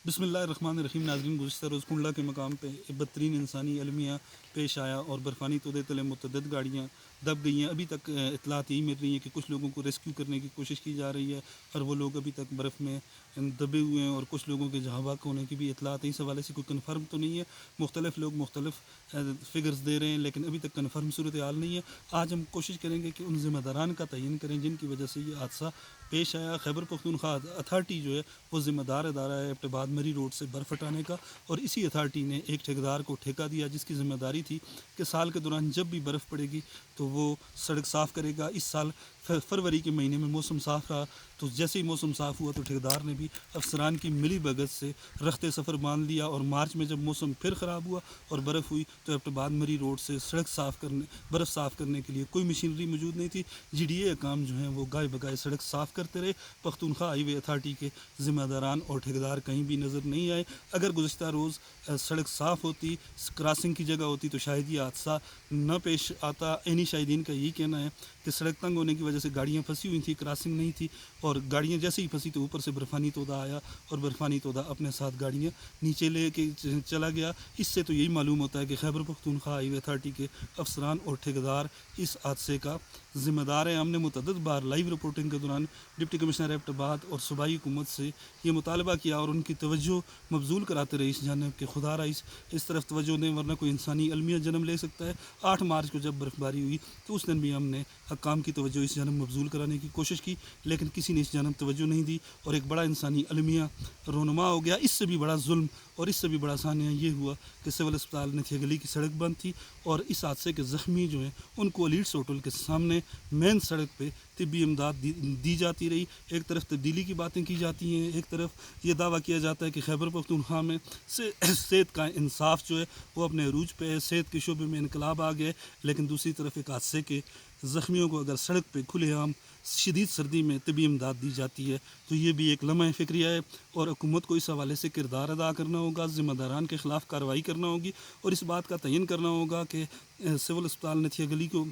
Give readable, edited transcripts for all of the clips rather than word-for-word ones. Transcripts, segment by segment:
بسم اللہ الرحمن الرحیم. ناظرین، گزشتہ روز کنڈلا کے مقام پہ بدترین انسانی المیہ پیش آیا اور برفانی تودے تلے متعدد گاڑیاں دب گئی ہیں. ابھی تک اطلاعات یہی مل رہی ہیں کہ کچھ لوگوں کو ریسکیو کرنے کی کوشش کی جا رہی ہے اور وہ لوگ ابھی تک برف میں دبے ہوئے ہیں، اور کچھ لوگوں کے جہاں بھاگ ہونے کی بھی اطلاعات ہیں. اس حوالے سے کوئی کنفرم تو نہیں ہے، مختلف لوگ مختلف فگرز دے رہے ہیں، لیکن ابھی تک کنفرم صورتحال نہیں ہے. آج ہم کوشش کریں گے کہ ان ذمہ داران کا تعین کریں جن کی وجہ سے یہ حادثہ پیش آیا. خیبر پختونخوا اتھارٹی جو ہے وہ ذمہ دار ادارہ ہے ایبٹ آباد مری روڈ سے برف ہٹانے کا، اور اسی اتھارٹی نے ایک ٹھیکیدار کو ٹھیکہ دیا جس کی ذمہ داری تھی کہ سال کے دوران جب بھی برف پڑے گی تو وہ سڑک صاف کرے گا. اس سال فروری کے مہینے میں موسم صاف رہا، تو جیسے ہی موسم صاف ہوا تو ٹھیکیدار نے بھی افسران کی ملی بھگت سے رخت سفر باندھ لیا، اور مارچ میں جب موسم پھر خراب ہوا اور برف ہوئی تو ایبٹ آباد مری روڈ سے سڑک برف صاف کرنے کے لیے کوئی مشینری موجود نہیں تھی. جی ڈی اے کام جو ہیں وہ گائے بگائے سڑک صاف کرتے رہے. پختونخوا ہائی وے اتھارٹی کے ذمہ داران اور ٹھیکیدار کہیں بھی نظر نہیں آئے. اگر گزشتہ روز سڑک صاف ہوتی، کراسنگ کی جگہ ہوتی، تو شاید یہ حادثہ نہ پیش آتا. عینی شاہدین کا یہی کہنا ہے کہ سڑک تنگ ہونے کی وجہ سے گاڑیاں پھنسی ہوئی تھیں، کراسنگ نہیں تھی، اور گاڑیاں جیسے ہی پھنسی تو اوپر سے برفانی تودا آیا اور برفانی تودا اپنے ساتھ گاڑیاں نیچے لے کے چلا گیا. اس سے تو یہی معلوم ہوتا ہے کہ خیبر پختونخوا ہائی وے اتھارٹی کے افسران اور ٹھیکیدار اس حادثے کا ذمہ دار ہیں. ہم نے متعدد بار لائیو رپورٹنگ کے دوران ڈپٹی کمشنر ایبٹ آباد اور صوبائی حکومت سے یہ مطالبہ کیا اور ان کی توجہ مبذول کراتے رہے اس جانب کہ خدا را اس طرف توجہ دیں ورنہ کوئی انسانی المیہ جنم لے سکتا ہے. 8 مارچ کو جب برف باری ہوئی تو اس دن بھی ہم نے حکام کی توجہ اس جانب مبذول کرانے کی کوشش کی، لیکن کسی نے اس جانب توجہ نہیں دی اور ایک بڑا انسانی المیہ رونما ہو گیا. اس سے بھی بڑا ظلم اور اس سے بھی بڑا سانحہ یہ ہوا کہ سول اسپتال نتھیا گلی کی سڑک بند تھی اور اس حادثے کے زخمی جو ہیں ان کو لیڈس ہوٹل کے سامنے مین سڑک پہ طبی امداد دی جاتی رہی. ایک طرف تبدیلی کی باتیں کی جاتی ہیں، ایک طرف یہ دعویٰ کیا جاتا ہے کہ خیبر پختونخوا میں صحت کا انصاف جو ہے وہ اپنے عروج پہ ہے، صحت کے شعبے میں انقلاب آ گیا ہے، لیکن دوسری طرف ایک حادثے کے زخمیوں کو اگر سڑک پہ کھلے عام شدید سردی میں طبی امداد دی جاتی ہے تو یہ بھی ایک لمحہ فکریہ ہے، اور حکومت کو اس حوالے سے کردار ادا کرنا ہوگا، ذمہ داران کے خلاف کارروائی کرنا ہوگی، اور اس بات کا تعین کرنا ہوگا کہ سول اسپتال نتھیا گلی کو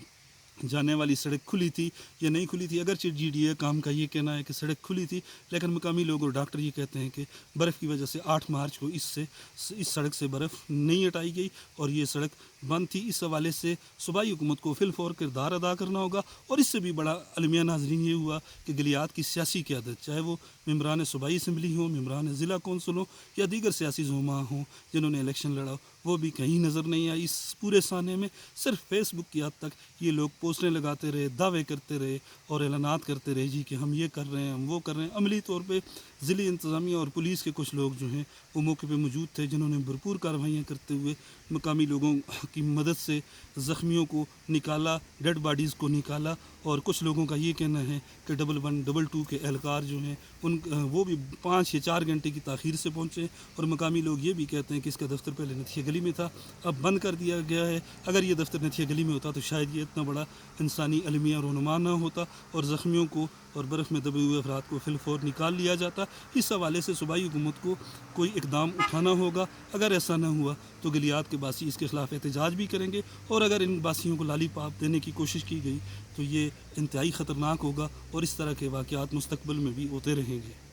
جانے والی سڑک کھلی تھی یا نہیں کھلی تھی. اگرچہ جی ڈی اے کام کا یہ کہنا ہے کہ سڑک کھلی تھی، لیکن مقامی لوگ اور ڈاکٹر یہ کہتے ہیں کہ برف کی وجہ سے 8 مارچ کو اس سڑک سے برف نہیں ہٹائی گئی اور یہ سڑک بند تھی. اس حوالے سے صوبائی حکومت کو فی الفور کردار ادا کرنا ہوگا، اور اس سے بھی بڑا المیہ ناظرین یہ ہوا کہ گلیات کی سیاسی قیادت، چاہے وہ ممبران صوبائی اسمبلی ہوں، ممبران ضلع کونسل ہوں یا دیگر سیاسی زعماء ہوں جنہوں نے الیکشن لڑا، وہ بھی کہیں نظر نہیں آئی. اس پورے سانحے میں صرف فیس بک کی حد تک یہ لوگ پوسٹریں لگاتے رہے، دعوے کرتے رہے اور اعلانات کرتے رہے کہ ہم یہ کر رہے ہیں، ہم وہ کر رہے ہیں. عملی طور پہ ضلعی انتظامیہ اور پولیس کے کچھ لوگ جو ہیں وہ موقع پہ موجود تھے، جنہوں نے بھرپور کارروائیاں کرتے ہوئے مقامی لوگوں کی مدد سے زخمیوں کو نکالا، ڈیڈ باڈیز کو نکالا. اور کچھ لوگوں کا یہ کہنا ہے کہ 11 22 کے اہلکار جو ہیں وہ بھی 5 یا 4 گھنٹے کی تاخیر سے پہنچے، اور مقامی لوگ یہ بھی کہتے ہیں کہ اس کا دفتر پہلے نتھیا گلی میں تھا، اب بند کر دیا گیا ہے. اگر یہ دفتر نتھیا گلی میں ہوتا تو شاید یہ اتنا بڑا انسانی المیہ رونما نہ ہوتا اور زخمیوں کو اور برف میں دبے ہوئے افراد کو فی الفور نکال لیا جاتا. اس حوالے سے صوبائی حکومت کو کوئی اقدام اٹھانا ہوگا. اگر ایسا نہ ہوا تو گلیات کے باسی اس کے خلاف احتجاج بھی کریں گے، اور اگر ان باسیوں کو لالی پاپ دینے کی کوشش کی گئی تو یہ انتہائی خطرناک ہوگا، اور اس طرح کے واقعات مستقبل میں بھی ہوتے رہیں گے.